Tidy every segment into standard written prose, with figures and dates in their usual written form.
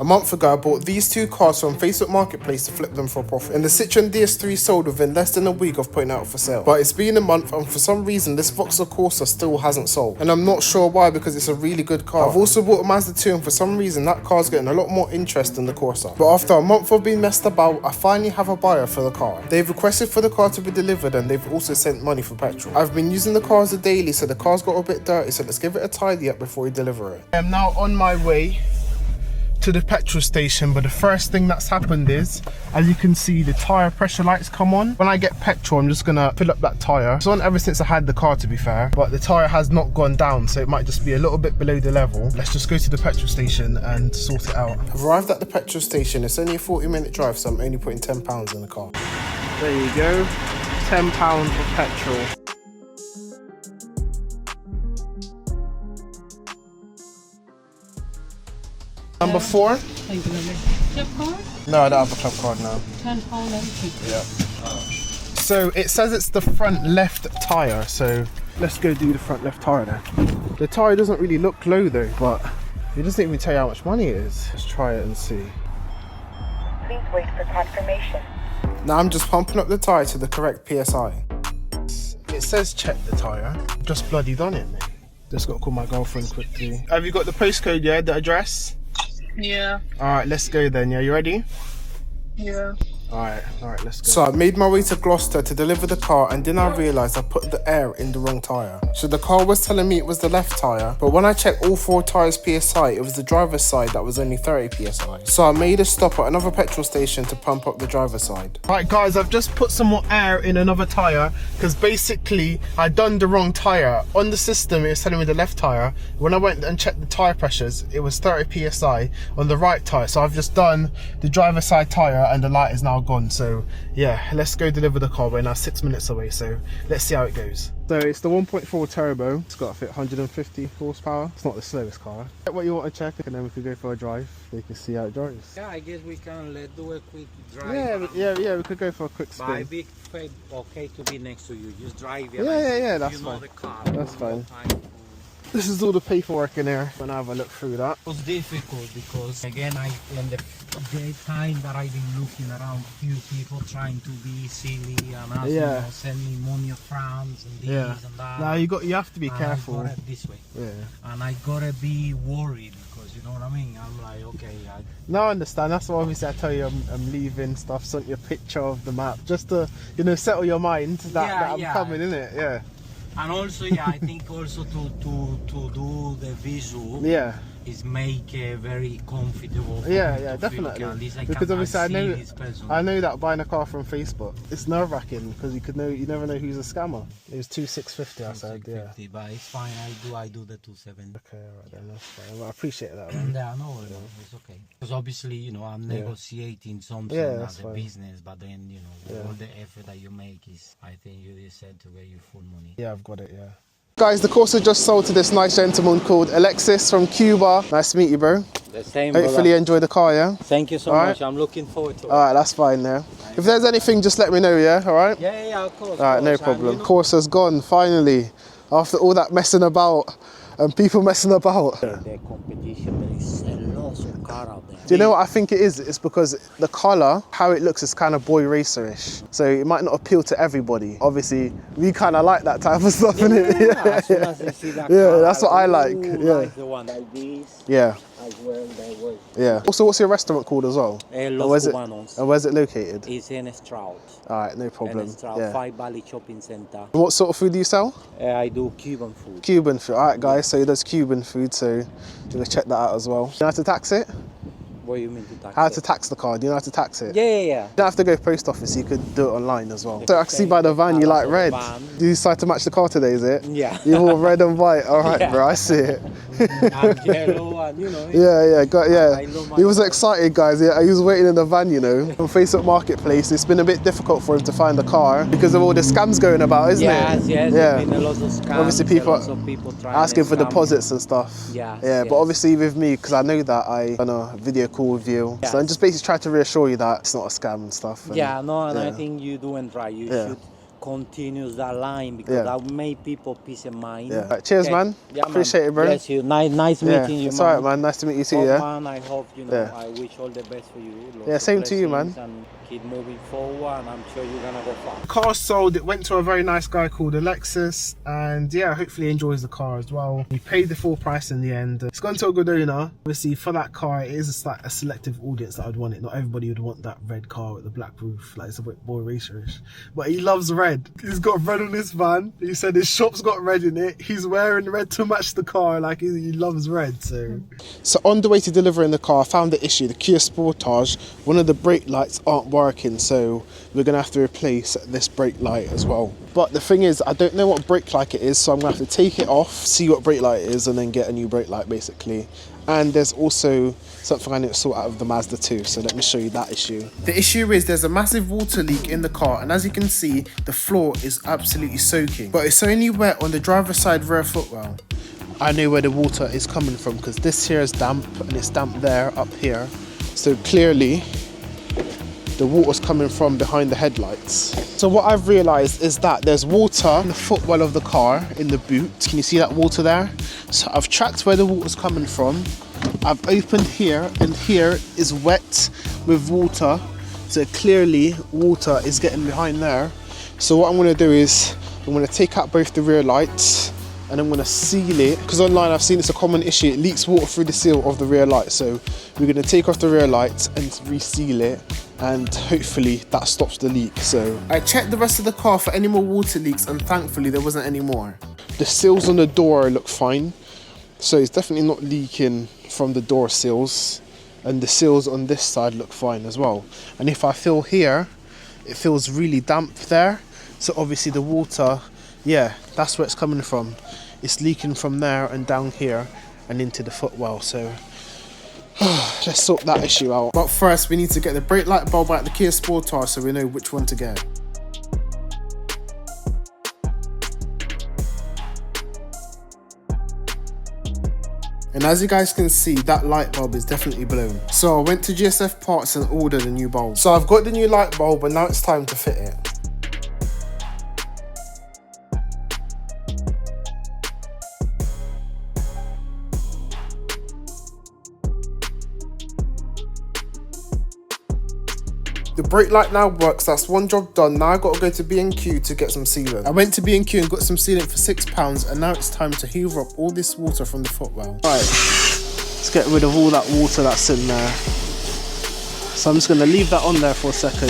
A month ago, I bought these two cars from Facebook Marketplace to flip them for a profit. And the Citroen DS3 sold within less than a week of putting it out for sale. But it's been a month, and for some reason, this Vauxhall Corsa still hasn't sold. And I'm not sure why, because it's a really good car. I've also bought a Mazda 2, and for some reason, that car's getting a lot more interest than the Corsa. But after a month of being messed about, I finally have a buyer for the car. They've requested for the car to be delivered, and they've also sent money for petrol. I've been using the car as a daily, so the car's got a bit dirty, so let's give it a tidy up before we deliver it. I am now on my way to the petrol station, but the first thing that's happened is, as you can see, the tyre pressure lights come on. When I get petrol, I'm just gonna fill up that tyre. It's on ever since I had the car, to be fair, but the tyre has not gone down, so it might just be a little bit below the level. Let's just go to the petrol station and sort it out. I've arrived at the petrol station. It's only a 40-minute drive, so I'm only putting £10 in the car. There you go, £10 for petrol. Number 4. Thank you, lovely. Club card? No, I don't have a club card now. £10 empty. Yeah. So it says it's the front left tyre, so let's go do the front left tyre then. The tyre doesn't really look low though, but it doesn't even tell you how much money it is. Let's try it and see. Please wait for confirmation. Now I'm just pumping up the tyre to the correct PSI. It says check the tyre. Just bloody done it, mate. Just got to call my girlfriend quickly. Have you got the postcode, yeah? The address? Yeah. Alright, let's go then, yeah? You ready? Yeah. Alright, let's go. So I made my way to Gloucester to deliver the car, and then I realised I put the air in the wrong tyre. So the car was telling me it was the left tyre, but when I checked all 4 tyres PSI, it was the driver's side that was only 30 PSI. So I made a stop at another petrol station to pump up the driver's side. Right guys, I've just put some more air in another tyre, because basically I'd done the wrong tyre. On the system it was telling me the left tyre. When I went and checked the tyre pressures, it was 30 PSI on the right tyre. So I've just done the driver's side tyre, and the light is now gone. So yeah, let's go deliver the car. We're now 6 minutes away, so let's see how it goes. So it's the 1.4 turbo. It's got to fit 150 horsepower. It's not the slowest car. Get what you want to check, and then we can go for a drive. They can see how it drives. Yeah, I guess we can do a quick drive. Yeah, we could go for a quick spin. I'd be okay to be next to you. Just drive. Yeah, that's fine. The car. That's fine. This is all the paperwork in here. When I have a look through that. It was difficult because again, in the time that I've been looking around, few people trying to be silly and asking, send me money France and this and that. Now you have to be careful. I got it this way. Yeah. And I gotta be worried because you know what I mean. I'm like, okay. No, I understand. That's why obviously I tell you I'm leaving stuff. Sent you a picture of the map just to settle your mind that I'm coming, innit? Yeah. And also, I think also to do the visual is make a very comfortable. Yeah, definitely. Because obviously I know that buying a car from Facebook, it's nerve-wracking because you never know who's a scammer. It was 2,650, I said, yeah. But it's fine. I do the 270. Okay, alright then, that's fine. Well, I appreciate that. Man. Yeah, no, it's okay. Because obviously, I'm negotiating something as a business, but then all the effort that you make is, I think you deserve to get your full money. Yeah, I've got it. Yeah. Guys, the Corsa just sold to this nice gentleman called Alexis from Cuba. Nice to meet you, bro. The same, Hopefully you enjoy the car, yeah? Thank you so much. I'm looking forward to it. Alright, that's fine now. If there's anything, just let me know, yeah? Alright? Yeah, of course. Alright, no problem. Corsa's gone, finally. After all that messing about and people messing about. The competition, there is a lot of car out there. Do you know what I think it is? It's because the colour, how it looks is kind of boy racer-ish. So it might not appeal to everybody. Obviously, we kind of like that type of stuff, innit? Yeah, as soon as I see that car, that's what I like. Like the one like this. Yeah. As well, that way. Yeah. Also, what's your restaurant called as well? Los Cubanos. And where's it located? It's in Stroud. Alright, no problem. Stroud, 5 Valley Shopping Center. What sort of food do you sell? I do Cuban food. Cuban food. Alright guys, so he does Cuban food, so you're going to check that out as well. You know how to tax it? What do you mean to tax How to tax the car? Do you know how to tax it? Yeah. You don't have to go post office, you could do it online as well. So I can see by the van you like red. Do you decide to match the car today, is it? Yeah. You're all red and white. Alright, bro, I see it. I'm yellow and He was excited, guys. He was waiting in the van, on Facebook Marketplace. It's been a bit difficult for him to find a car because of all the scams going about, isn't it? Yes, there's been a lot of scams. Obviously people asking for deposits and stuff. But obviously with me, because I know that I done a video call with you, so I'm just basically trying to reassure you that it's not a scam and stuff. And I think you're doing right. You should continue that line because Yeah. that made people peace of mind. Yeah. Right, cheers, Okay. man. Yeah, man. Appreciate it, bro. Bless you. Nice Yeah, meeting you, it's man. alright, man. Nice to meet you too, Hope, yeah? man, I hope, you know, Yeah. I wish all the best for you. Lots Yeah, of same to you, man. blessings and keep moving forward, and I'm sure you're gonna go far. Car sold. It went to a very nice guy called Alexis, and yeah, hopefully he enjoys the car as well. He paid the full price in the end. It's gone to a good owner. Obviously, for that car, it is like a selective audience that would want it. Not everybody would want that red car with the black roof. Like, it's a bit boy racerish, but he loves red. He's got red on his van. He said his shop's got red in it. He's wearing red to match the car. Like, he loves red. So on the way to delivering the car, I found the issue. The Kia Sportage, one of the brake lights aren't working, so we're gonna have to replace this brake light as well. But the thing is, I don't know what brake light it is, so I'm gonna have to take it off, see what brake light it is, and then get a new brake light basically. And there's also something I need to sort out of the Mazda 2, so let me show you that issue. The issue is there's a massive water leak in the car, and as you can see, the floor is absolutely soaking, but it's only wet on the driver's side rear footwell. I know where the water is coming from because this here is damp and it's damp there up here, so clearly the water's coming from behind the headlights. So what I've realized is that there's water in the footwell of the car, in the boot. Can you see that water there? So I've tracked where the water's coming from. I've opened here, and here is wet with water. So clearly water is getting behind there. So what I'm gonna do is I'm gonna take out both the rear lights and I'm gonna seal it, because online I've seen it's a common issue. It leaks water through the seal of the rear light. So we're gonna take off the rear lights and reseal it, and hopefully that stops the leak. So I checked the rest of the car for any more water leaks, and thankfully there wasn't any more. The seals on the door look fine, so it's definitely not leaking from the door seals, and the seals on this side look fine as well. And if I feel here, it feels really damp there, so obviously the water, yeah, that's where it's coming from. It's leaking from there and down here and into the footwell. So let's sort that issue out. But first we need to get the brake light bulb out the Kia Sportage so we know which one to get. And as you guys can see, that light bulb is definitely blown. So I went to GSF Parts and ordered a new bulb. So I've got the new light bulb, and now it's time to fit it. The brake light now works, that's one job done. Now I gotta go to B&Q to get some sealant. I went to B&Q and got some sealant for £6, and now it's time to hoover up all this water from the footwell. Right, let's get rid of all that water that's in there. So I'm just gonna leave that on there for a second.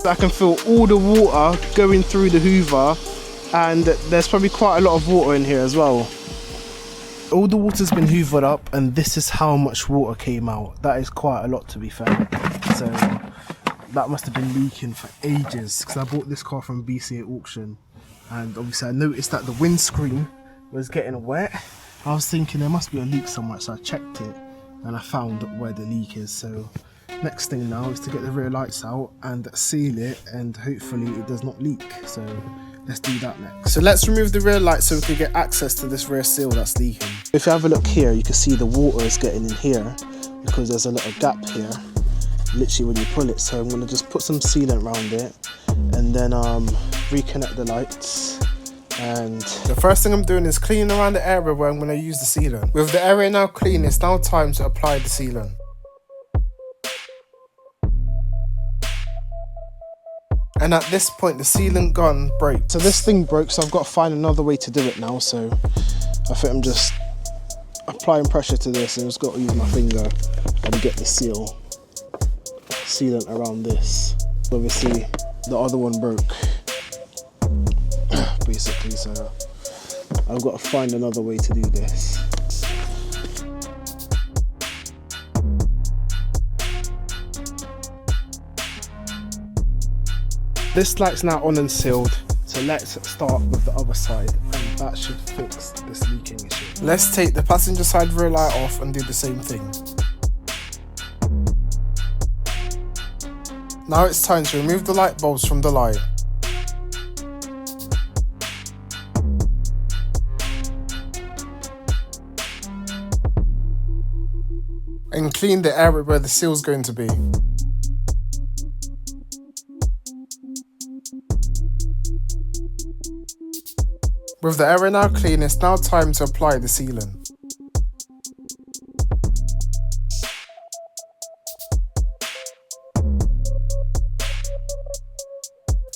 I can feel all the water going through the hoover, and there's probably quite a lot of water in here as well. All the water's been hoovered up, and this is how much water came out. That is quite a lot, to be fair. So that must have been leaking for ages, because I bought this car from BC at auction, and obviously I noticed that the windscreen was getting wet. I was thinking there must be a leak somewhere, so I checked it and I found where the leak is. So next thing now is to get the rear lights out and seal it, and hopefully it does not leak. So let's do that next. So let's remove the rear light so we can get access to this rear seal that's leaking. If you have a look here, you can see the water is getting in here because there's a little gap here, literally when you pull it. So I'm going to just put some sealant around it and then reconnect the lights. And the first thing I'm doing is cleaning around the area where I'm going to use the sealant. With the area now clean, it's now time to apply the sealant. And at this point, the sealant gun broke. So this thing broke, so I've got to find another way to do it now. So I think I'm just applying pressure to this, and just got to use my finger and get the sealant around this. Obviously, the other one broke, basically. So I've got to find another way to do this. This light's now on and sealed, so let's start with the other side, and that should fix this leaking issue. Let's take the passenger side rear light off and do the same thing. Now it's time to remove the light bulbs from the light. and clean the area where the seal's going to be. With the area now clean, it's now time to apply the sealant.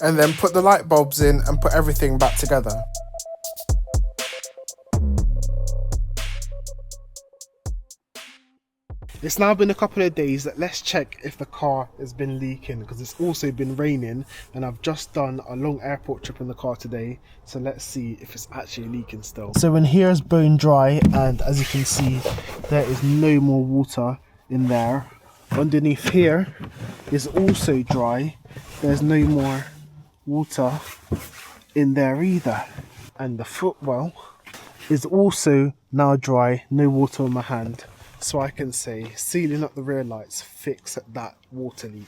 And then put the light bulbs in and put everything back together. It's now been a couple of days. Let's check if the car has been leaking, because it's also been raining and I've just done a long airport trip in the car today. So let's see if it's actually leaking still. So in here is bone dry, and as you can see, there is no more water in there. Underneath here is also dry. There's no more water in there either. And the footwell is also now dry, no water on my hand. So I can say sealing up the rear lights fixed that water leak.